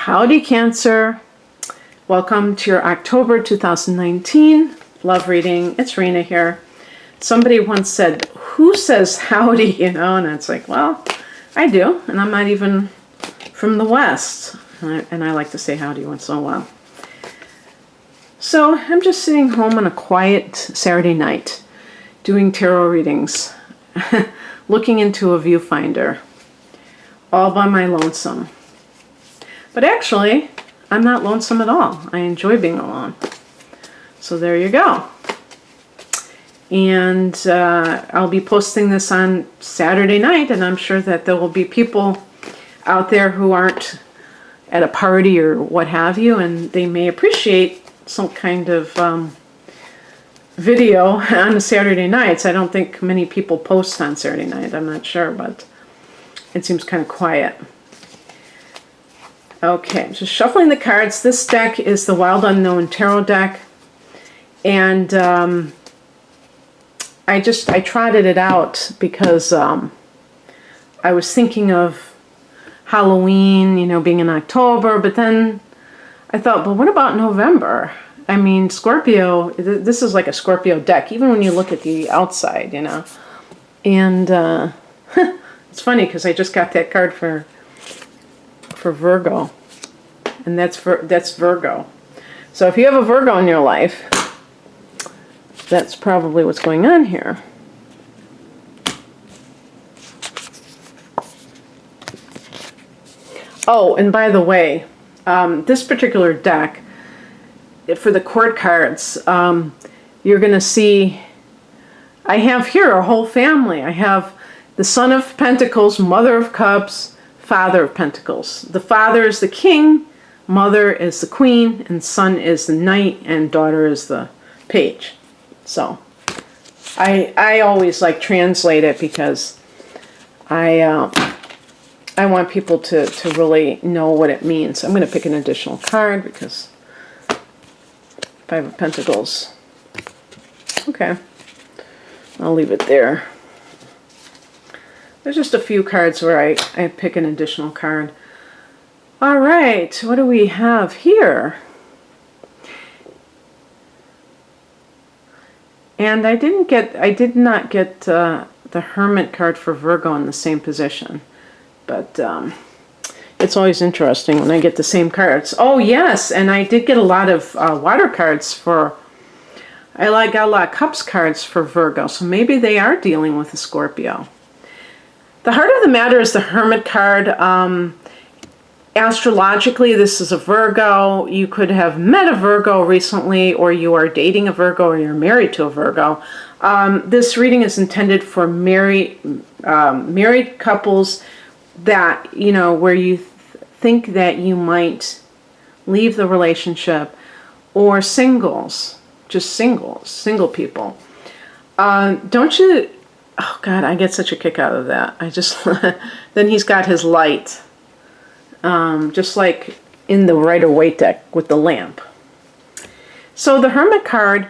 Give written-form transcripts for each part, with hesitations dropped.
Howdy, Cancer. Welcome to your October 2019 love reading. It's Rena here. Somebody once said, who says howdy, and it's like, well, I do, and I'm not even from the West, and I like to say howdy once in a while. So I'm just sitting home on a quiet Saturday night doing tarot readings, looking into a viewfinder, all by my lonesome. But actually, I'm not lonesome at all. I enjoy being alone. So there you go. And I'll be posting this on Saturday night, and I'm sure that there will be people out there who aren't at a party or what have you, and they may appreciate some kind of video on a Saturday nights. I don't think many people post on Saturday night. I'm not sure, but it seems kind of quiet. Okay, I'm just shuffling the cards. This deck is the Wild Unknown Tarot deck, and I trotted it out because I was thinking of Halloween, being in October, but then I thought, well, what about November? I mean, Scorpio, this is like a Scorpio deck, even when you look at the outside, And it's funny because I just got that card for Virgo, and that's Virgo. So if you have a Virgo in your life, that's probably what's going on here. Oh, and by the way, this particular deck, for the court cards, you're going to see, I have here a whole family. I have the Son of Pentacles, Mother of Cups, Father of Pentacles. The father is the king, mother is the queen, and son is the knight, and daughter is the page. So I always translate it because I want people to really know what it means. I'm going to pick an additional card because Five of Pentacles. Okay, I'll leave it there. There's just a few cards where I pick an additional card. All right, what do we have here? And I did not get the Hermit card for Virgo in the same position. But it's always interesting when I get the same cards. Oh, yes, and I did get a lot of water cards for... I got a lot of Cups cards for Virgo, so maybe they are dealing with a Scorpio. The heart of the matter is the Hermit card. Astrologically, this is a Virgo. You could have met a Virgo recently, or you are dating a Virgo, or you're married to a Virgo. This reading is intended for married couples that, where you think that you might leave the relationship, or singles, just single people. Don't you... Oh, God, I get such a kick out of that. Then he's got his light, just like in the Rider-Waite deck with the lamp. So the Hermit card,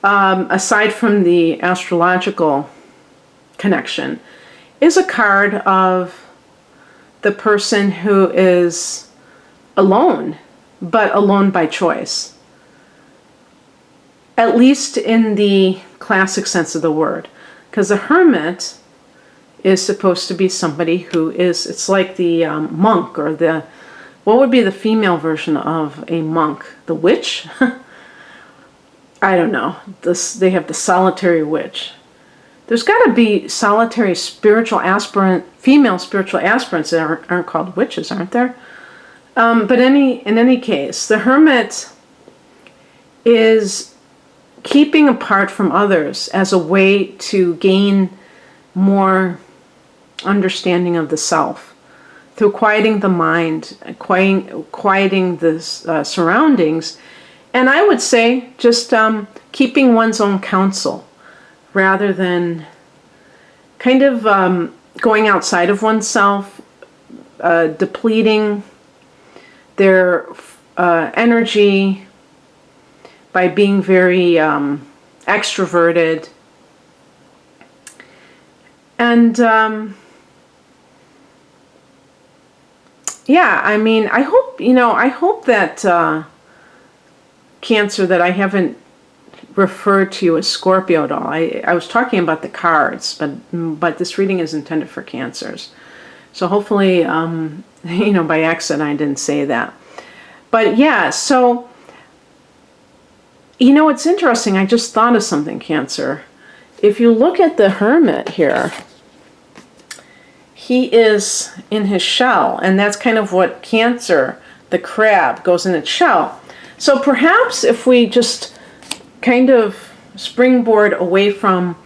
aside from the astrological connection, is a card of the person who is alone, but alone by choice. At least in the classic sense of the word. Because a hermit is supposed to be somebody who is, it's like the monk, or what would be the female version of a monk? The witch? I don't know. They have the solitary witch. There's got to be solitary spiritual female spiritual aspirants that aren't called witches, aren't there? But in any case, the hermit is keeping apart from others as a way to gain more understanding of the self through quieting the mind, quieting the surroundings, and I would say just keeping one's own counsel rather than kind of going outside of oneself, depleting their energy by being very extroverted. And yeah, I mean, I hope that Cancer, that I haven't referred to you as Scorpio at all. I was talking about the cards, but this reading is intended for Cancers. So hopefully, by accident I didn't say that. But yeah, so, it's interesting. I just thought of something, Cancer. If you look at the Hermit here, he is in his shell, and that's kind of what Cancer, the crab, goes in its shell. So perhaps if we just kind of springboard away from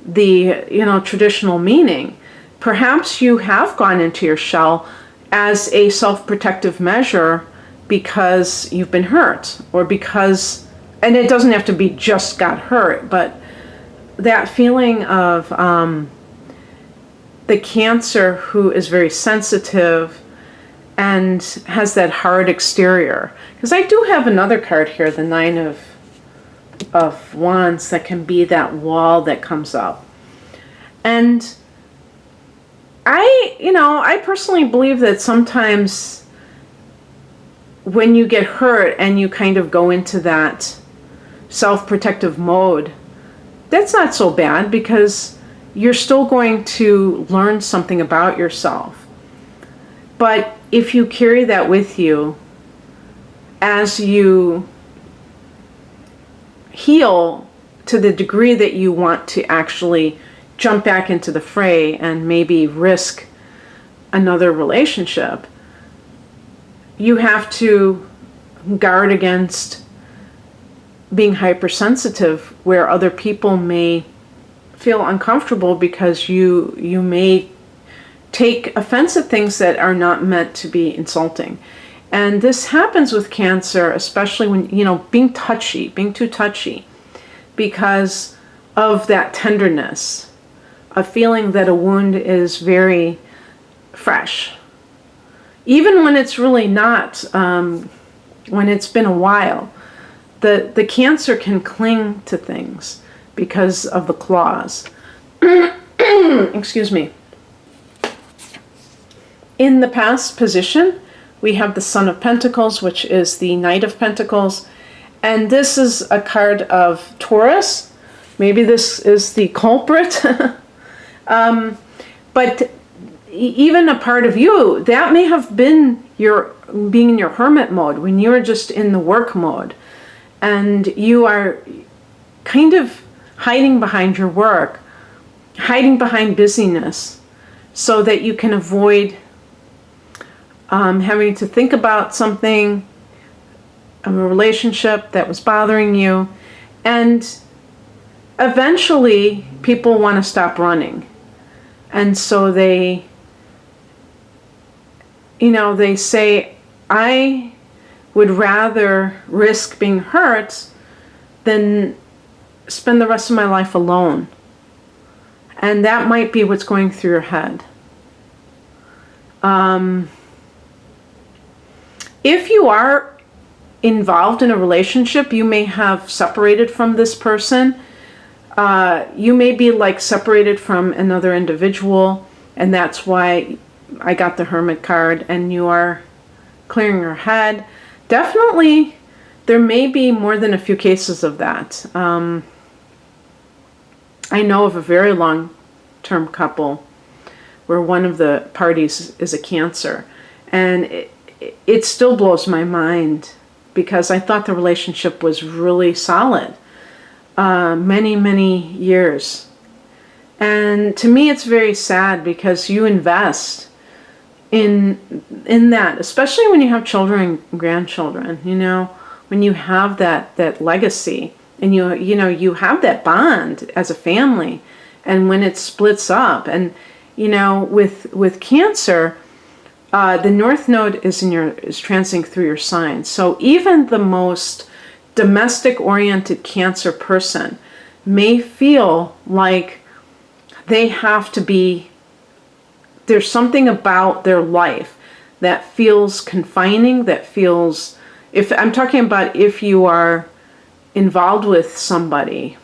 the, traditional meaning, perhaps you have gone into your shell as a self-protective measure because you've been hurt, or because, and it doesn't have to be just got hurt, but that feeling of the Cancer who is very sensitive and has that hard exterior. Because I do have another card here, the Nine of Wands, that can be that wall that comes up. And I personally believe that sometimes when you get hurt and you kind of go into that self-protective mode, that's not so bad, because you're still going to learn something about yourself. But if you carry that with you as you heal to the degree that you want to actually jump back into the fray and maybe risk another relationship, you have to guard against being hypersensitive, where other people may feel uncomfortable because you may take offensive things that are not meant to be insulting. And this happens with Cancer, especially when, being too touchy, because of that tenderness, a feeling that a wound is very fresh. Even when it's really not, when it's been a while, the Cancer can cling to things because of the claws. Excuse me. In the past position, we have the Son of Pentacles, which is the Knight of Pentacles. And this is a card of Taurus. Maybe this is the culprit. But even a part of you, that may have been your being in your hermit mode, when you're just in the work mode. And you are kind of hiding behind your work, hiding behind busyness, so that you can avoid having to think about something, a relationship that was bothering you. And eventually people want to stop running. And so they say, I would rather risk being hurt than spend the rest of my life alone. And that might be what's going through your head. If you are involved in a relationship, you may have separated from this person. You may be separated from another individual, and that's why I got the Hermit card, and you are clearing your head. Definitely, there may be more than a few cases of that. I know of a very long-term couple where one of the parties is a Cancer, and it still blows my mind, because I thought the relationship was really solid, many, many years. And to me, it's very sad, because you invest in that, especially when you have children and grandchildren, when you have that legacy, and you have that bond as a family. And when it splits up, and with Cancer, the North Node is transiting through your sign. So even the most domestic-oriented Cancer person may feel like they have to be, there's something about their life that feels confining, that feels, if I'm talking about if you are involved with somebody,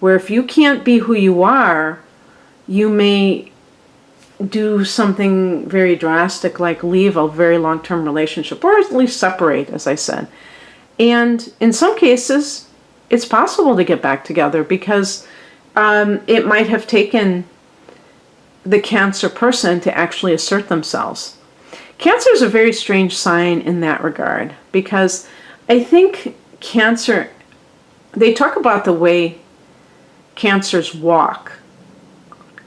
where if you can't be who you are, you may do something very drastic like leave a very long-term relationship, or at least separate, as I said. And in some cases, it's possible to get back together because it might have taken the Cancer person to actually assert themselves. Cancer is a very strange sign in that regard because I think Cancer, they talk about the way Cancers walk,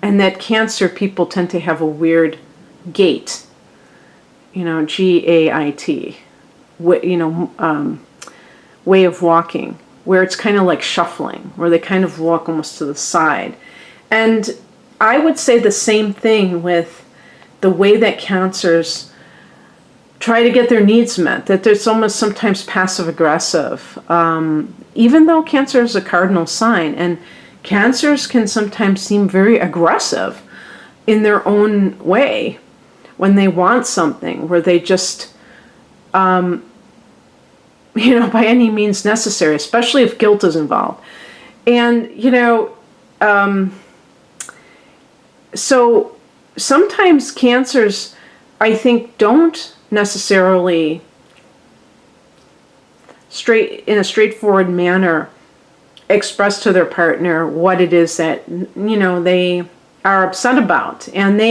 and that Cancer people tend to have a weird gait, G-A-I-T, way of walking, where it's kind of like shuffling, where they kind of walk almost to the side. And I would say the same thing with the way that Cancers try to get their needs met, that there's almost sometimes passive aggressive, even though Cancer is a cardinal sign, and Cancers can sometimes seem very aggressive in their own way when they want something, where they just, by any means necessary, especially if guilt is involved. And, so sometimes Cancers, I think, don't necessarily in a straightforward manner express to their partner what it is that they are upset about. And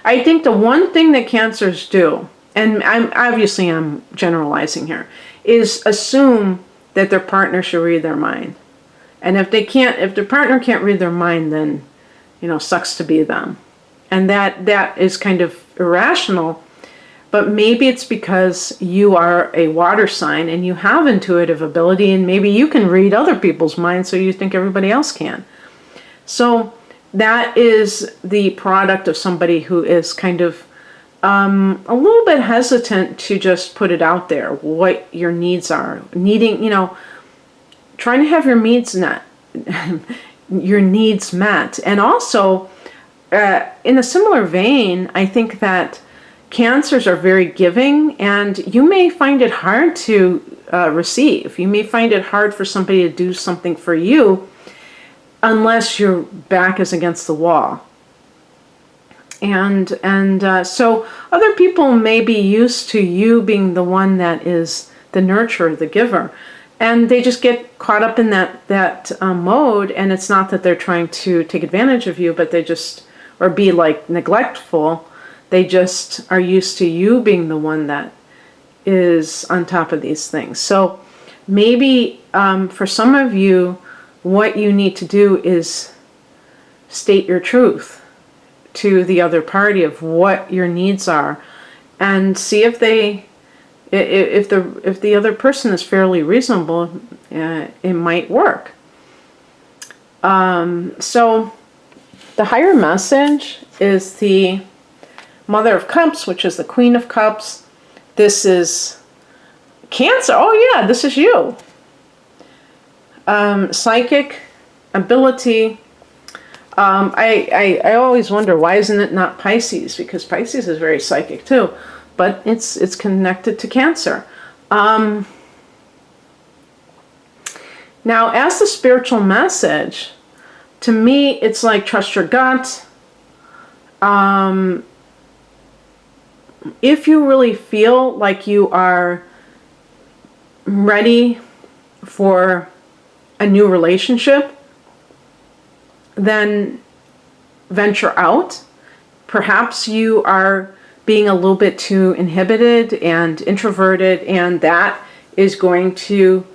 I think the one thing that Cancers do, and I'm generalizing here, is assume that their partner should read their mind. And if their partner can't read their mind, then sucks to be them. And that is kind of irrational. But maybe it's because you are a water sign and you have intuitive ability, and maybe you can read other people's minds, so you think everybody else can. So that is the product of somebody who is kind of a little bit hesitant to just put it out there, what your needs are. Trying to have your needs met. And also, in a similar vein, I think that Cancers are very giving, and you may find it hard to receive. You may find it hard for somebody to do something for you unless your back is against the wall. And so other people may be used to you being the one that is the nurturer, the giver, and they just get caught up in that mode. And it's not that they're trying to take advantage of you, but they just, or be like neglectful. They just are used to you being the one that is on top of these things. So maybe for some of you, what you need to do is state your truth to the other party of what your needs are, and see if the other person is fairly reasonable. It might work. So the higher message is the Mother of Cups, which is the Queen of Cups. This is Cancer. Oh yeah, this is you. Psychic ability. I always wonder, why isn't it not Pisces? Because Pisces is very psychic too, but it's connected to Cancer. Now, as the spiritual message, to me, it's like trust your gut. If you really feel like you are ready for a new relationship, then venture out. Perhaps you are being a little bit too inhibited and introverted, and that is going to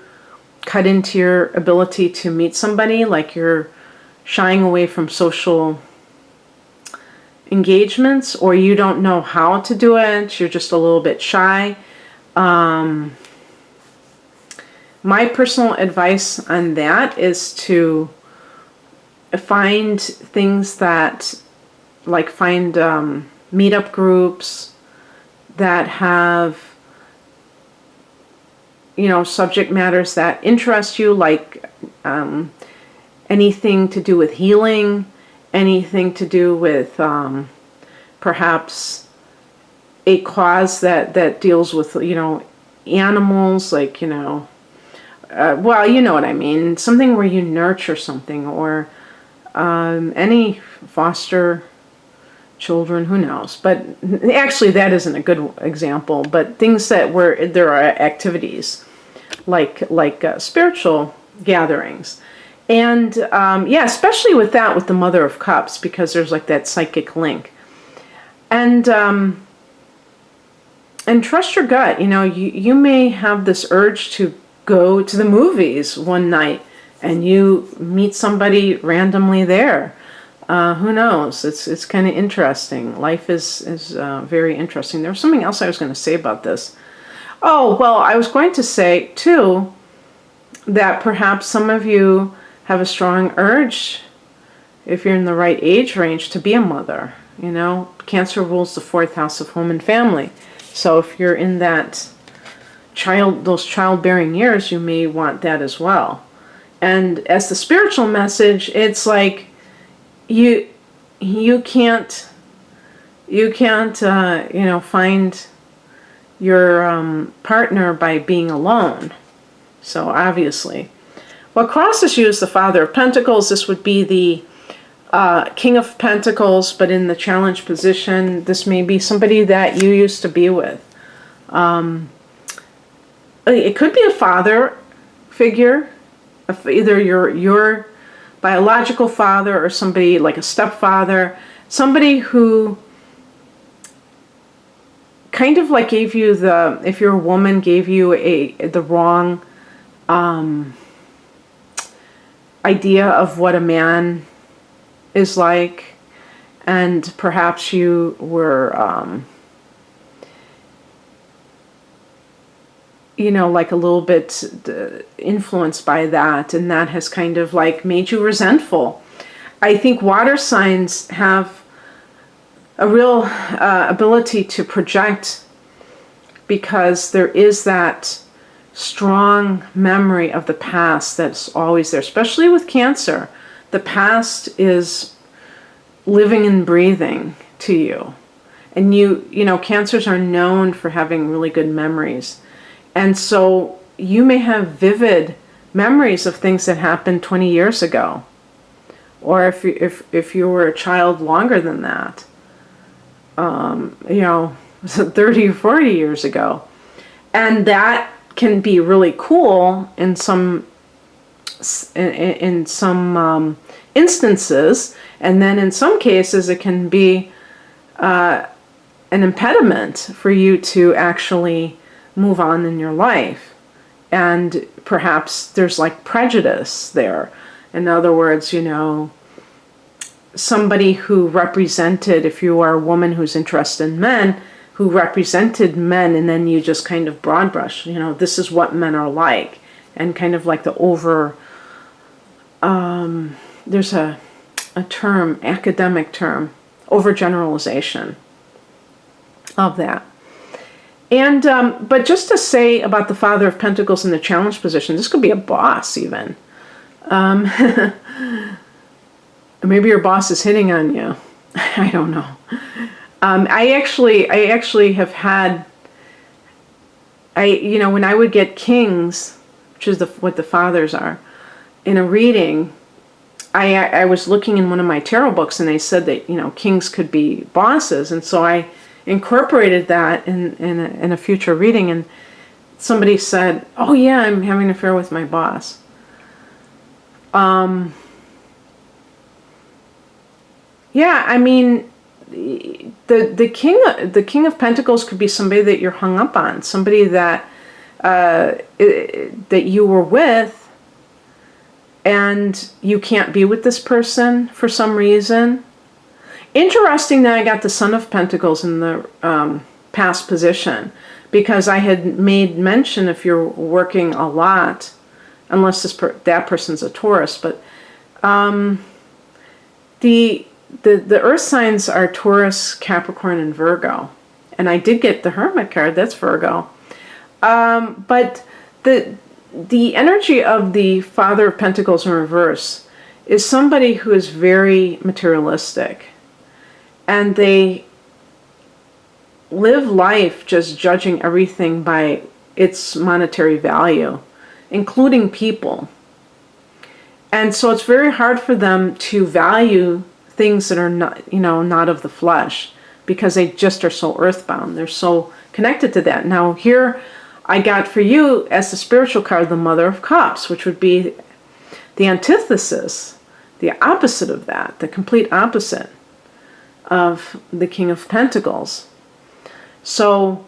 cut into your ability to meet somebody, like you're shying away from social engagements, or you don't know how to do it, you're just a little bit shy. My personal advice on that is to find things that, find meetup groups that have, subject matters that interest you, like anything to do with healing, anything to do with perhaps a cause that deals with, animals, like, well, you know what I mean, something where you nurture something, or any foster children, who knows? But actually that isn't a good example, but things that where there are activities like spiritual gatherings. And yeah, especially with that, with the Mother of Cups, because there's like that psychic link. And trust your gut. You know, you may have this urge to go to the movies one night and you meet somebody randomly there. Who knows? It's kind of interesting. Life is very interesting. There was something else I was going to say about this. Oh, well, I was going to say, too, that perhaps some of you have a strong urge, if you're in the right age range, to be a mother. You know, Cancer rules the 4th house of home and family. So if you're in those childbearing years, you may want that as well. And as the spiritual message, it's like you can't find your partner by being alone. So obviously, what crosses you is the Father of Pentacles. This would be the King of Pentacles, but in the challenge position. This may be somebody that you used to be with. It could be a father figure, either your biological father or somebody like a stepfather, somebody who kind of like gave you if you're a woman, gave you the wrong idea of what a man is like, and perhaps you were like a little bit influenced by that, and that has kind of like made you resentful. I think water signs have a real ability to project, because there is that strong memory of the past that's always there, especially with Cancer. The past is living and breathing to you. And Cancers are known for having really good memories. And so you may have vivid memories of things that happened 20 years ago. Or if you were a child longer than that, 30 or 40 years ago. And that can be really cool in some instances, and then in some cases it can be an impediment for you to actually move on in your life. And perhaps there's like prejudice there. In other words, somebody who represented, if you are a woman who's interested in men, who represented men, and then you just kind of broad brush, this is what men are like, and kind of like the there's a term, academic term, overgeneralization of that. And but just to say about the Father of Pentacles in the challenge position, this could be a boss even. Maybe your boss is hitting on you. I don't know. I actually have had, when I would get kings, which is what the fathers are, in a reading, I was looking in one of my tarot books, and they said that kings could be bosses, and so I incorporated that in a future reading, and somebody said, "Oh yeah, I'm having an affair with my boss." Yeah, I mean, the King of Pentacles could be somebody that you're hung up on, somebody that that you were with, and you can't be with this person for some reason. Interesting that I got the Son of Pentacles in the past position, because I had made mention, if you're working a lot, unless that person's a Taurus, but the earth signs are Taurus, Capricorn, and Virgo. And I did get the Hermit card, that's Virgo. But the energy of the Father of Pentacles in reverse is somebody who is very materialistic. And they live life just judging everything by its monetary value, including people. And so it's very hard for them to value things that are not, not of the flesh, because they just are so earthbound. They're so connected to that. Now here I got for you as the spiritual card, the Mother of Cups, which would be the antithesis, the opposite of that, the complete opposite of the King of Pentacles. So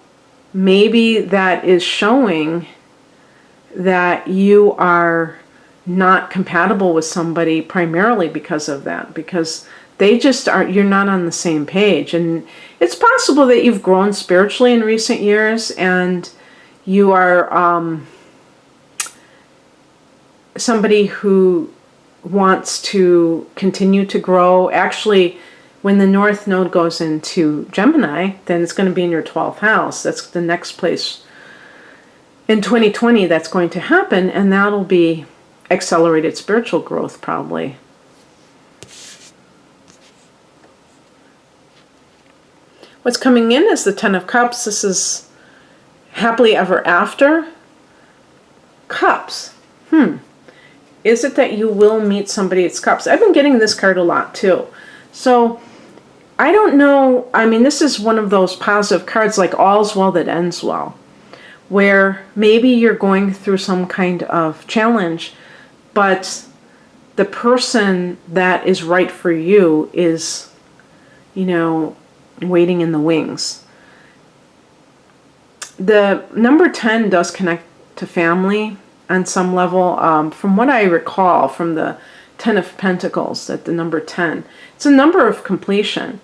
maybe that is showing that you are not compatible with somebody primarily because of that, because they just aren't, you're not on the same page. And it's possible that you've grown spiritually in recent years and you are somebody who wants to continue to grow. Actually, when the North Node goes into Gemini, then it's going to be in your 12th house. That's the next place in 2020 that's going to happen, and that'll be accelerated spiritual growth probably. What's coming in is the Ten of Cups. This is happily ever after. Cups. Is it that you will meet somebody? It's Cups. I've been getting this card a lot too. So I don't know. I mean, this is one of those positive cards like all's well that ends well, where maybe you're going through some kind of challenge, but the person that is right for you is, waiting in the wings. The number 10 does connect to family on some level. From what I recall from the Ten of Pentacles, that the number 10, it's a number of completion.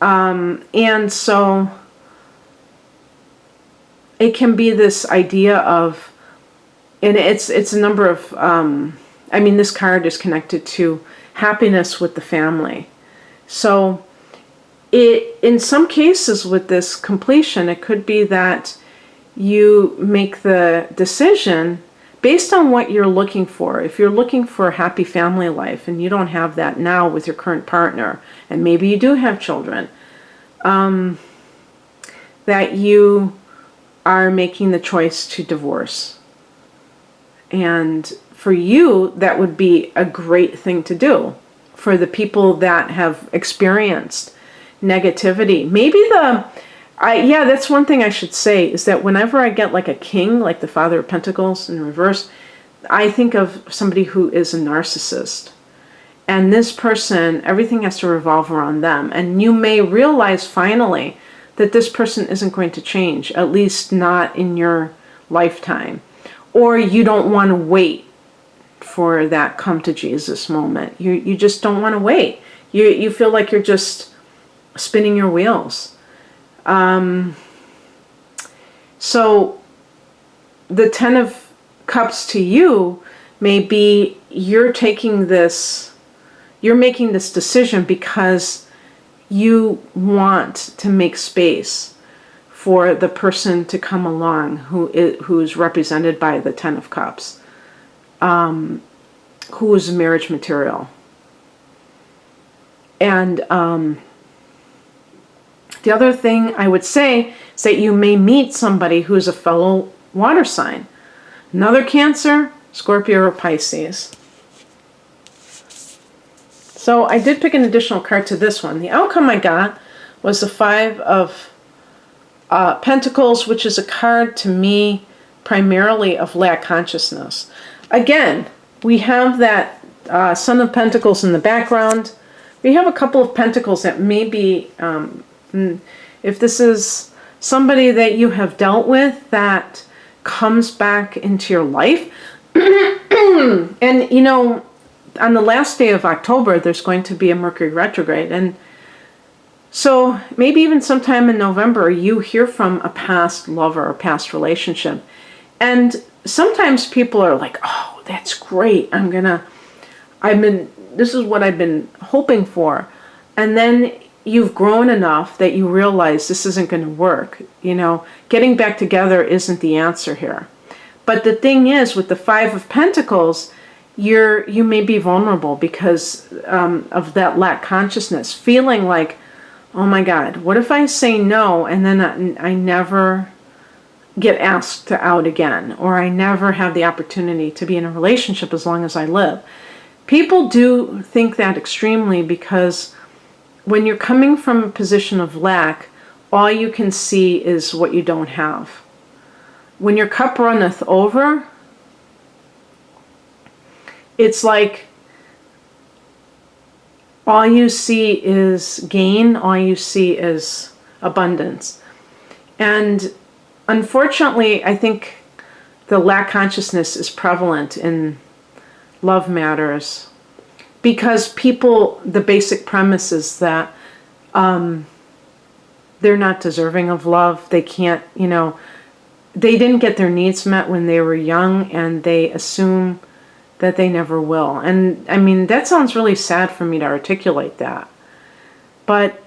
And so it can be this idea of, and it's a number of, this card is connected to happiness with the family. So in some cases with this completion, it could be that you make the decision based on what you're looking for. If you're looking for a happy family life and you don't have that now with your current partner, and maybe you do have children, that you are making the choice to divorce. And for you, that would be a great thing to do. For the people that have experienced negativity, maybe that's one thing I should say, is that whenever I get like a king, like the Father of Pentacles in reverse, I think of somebody who is a narcissist. And this person, everything has to revolve around them. And you may realize finally that this person isn't going to change, at least not in your lifetime. Or you don't want to wait for that come to Jesus moment. You just don't want to wait. You feel like you're just spinning your wheels. So the Ten of Cups to you may be you're making this decision because you want to make space for the person to come along who's represented by the Ten of Cups, who is marriage material. And the other thing I would say is that you may meet somebody who's a fellow water sign. Another Cancer, Scorpio, or Pisces. So I did pick an additional card to this one. The outcome I got was the Five of Pentacles, which is a card to me primarily of lack consciousness. Again, we have that Son of Pentacles in the background. We have a couple of Pentacles that may be, if this is somebody that you have dealt with that comes back into your life. And on the last day of October, there's going to be a Mercury retrograde. And so maybe even sometime in November, you hear from a past lover or past relationship. And sometimes people are like, oh, that's great. This is what I've been hoping for. And then you've grown enough that you realize this isn't going to work. Getting back together isn't the answer here. But the thing is, with the Five of Pentacles, you may be vulnerable because of that lack consciousness, feeling like, oh my God, what if I say no and then I never get asked out again, or I never have the opportunity to be in a relationship as long as I live? People do think that extremely because when you're coming from a position of lack, all you can see is what you don't have. When your cup runneth over, it's like all you see is gain, all you see is abundance. And unfortunately, I think the lack consciousness is prevalent in love matters because people, the basic premise is that they're not deserving of love. They can't, they didn't get their needs met when they were young, and they assume that they never will. And I mean, that sounds really sad for me to articulate that. But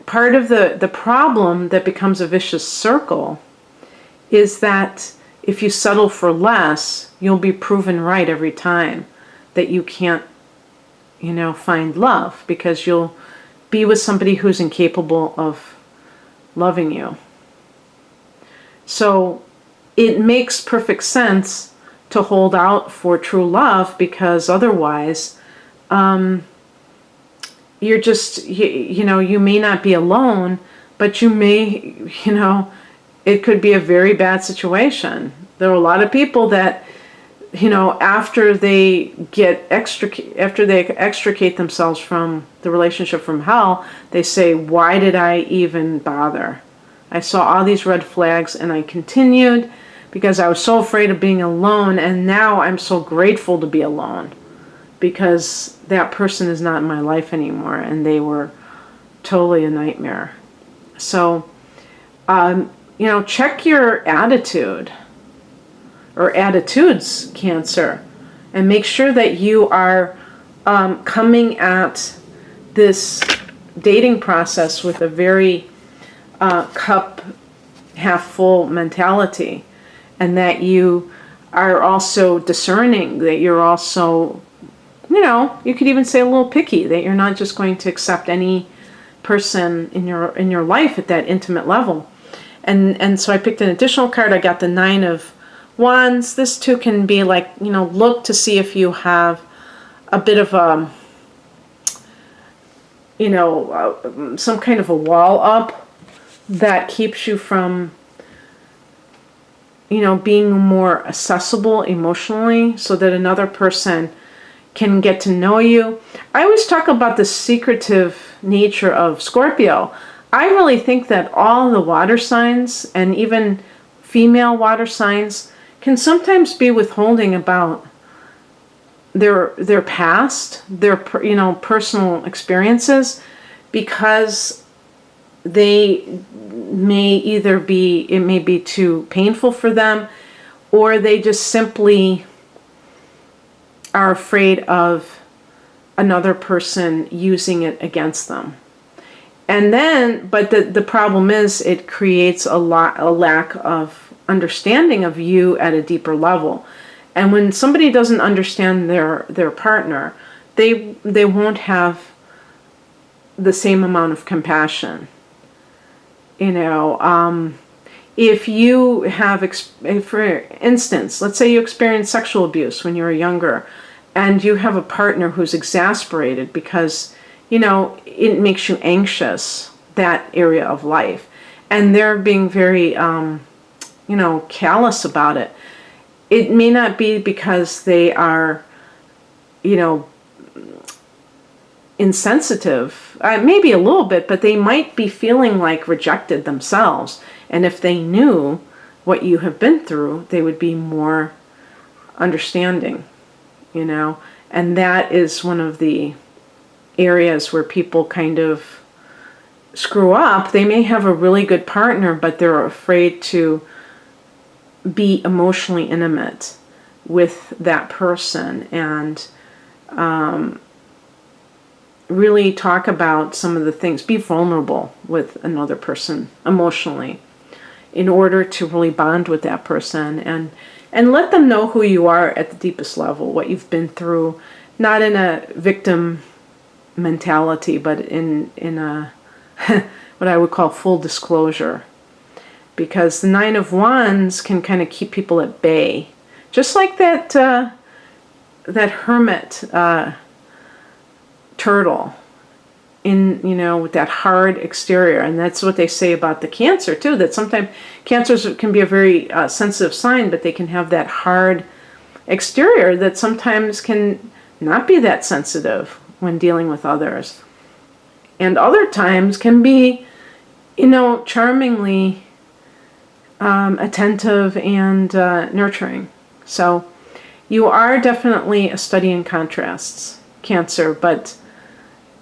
part of the problem that becomes a vicious circle is that if you settle for less, you'll be proven right every time that you can't, find love, because you'll be with somebody who's incapable of loving you. So it makes perfect sense to hold out for true love, because otherwise you're just, you may not be alone, but you may, it could be a very bad situation. There are a lot of people that, after they extricate themselves from the relationship from hell, they say, why did I even bother? I saw all these red flags and I continued because I was so afraid of being alone, and now I'm so grateful to be alone because that person is not in my life anymore and they were totally a nightmare. So, check your attitude or attitudes, Cancer, and make sure that you are coming at this dating process with a very cup half full mentality, and that you are also discerning, that you're also, you could even say a little picky, that you're not just going to accept any person in your life at that intimate level. And so I picked an additional card. I got the 9 of Wands. This too can be like, look to see if you have a bit of a, some kind of a wall up that keeps you from, being more accessible emotionally, so that another person can get to know you. I always talk about the secretive nature of Scorpio. I really think that all the water signs, and even female water signs, can sometimes be withholding about their past, their personal experiences, because they may either be, it may be too painful for them, or they just simply are afraid of another person using it against them. And then, but the problem is, it creates a lack of understanding of you at a deeper level. And when somebody doesn't understand their partner, they won't have the same amount of compassion. If you have, for instance, let's say you experienced sexual abuse when you were younger, and you have a partner who's exasperated because, it makes you anxious, that area of life, and they're being very, callous about it. It may not be because they are, insensitive, maybe a little bit, but they might be feeling like rejected themselves. And if they knew what you have been through, they would be more understanding, and that is one of the areas where people kind of screw up. They may have a really good partner, but they're afraid to be emotionally intimate with that person and really talk about some of the things, be vulnerable with another person emotionally in order to really bond with that person and let them know who you are at the deepest level, what you've been through, not in a victim mentality, but in a what I would call full disclosure. Because the 9 of Wands can kind of keep people at bay. Just like that that hermit turtle in, with that hard exterior. And that's what they say about the Cancer too, that sometimes Cancers can be a very sensitive sign, but they can have that hard exterior that sometimes can not be that sensitive when dealing with others. And other times can be, charmingly attentive and nurturing. So you are definitely a study in contrasts, Cancer, but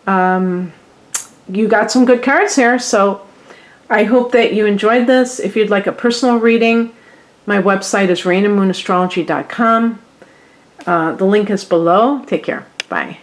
you got some good cards here. So I hope that you enjoyed this. If you'd like a personal reading, my website is rainandmoonastrology.com. The link is below. Take care. Bye.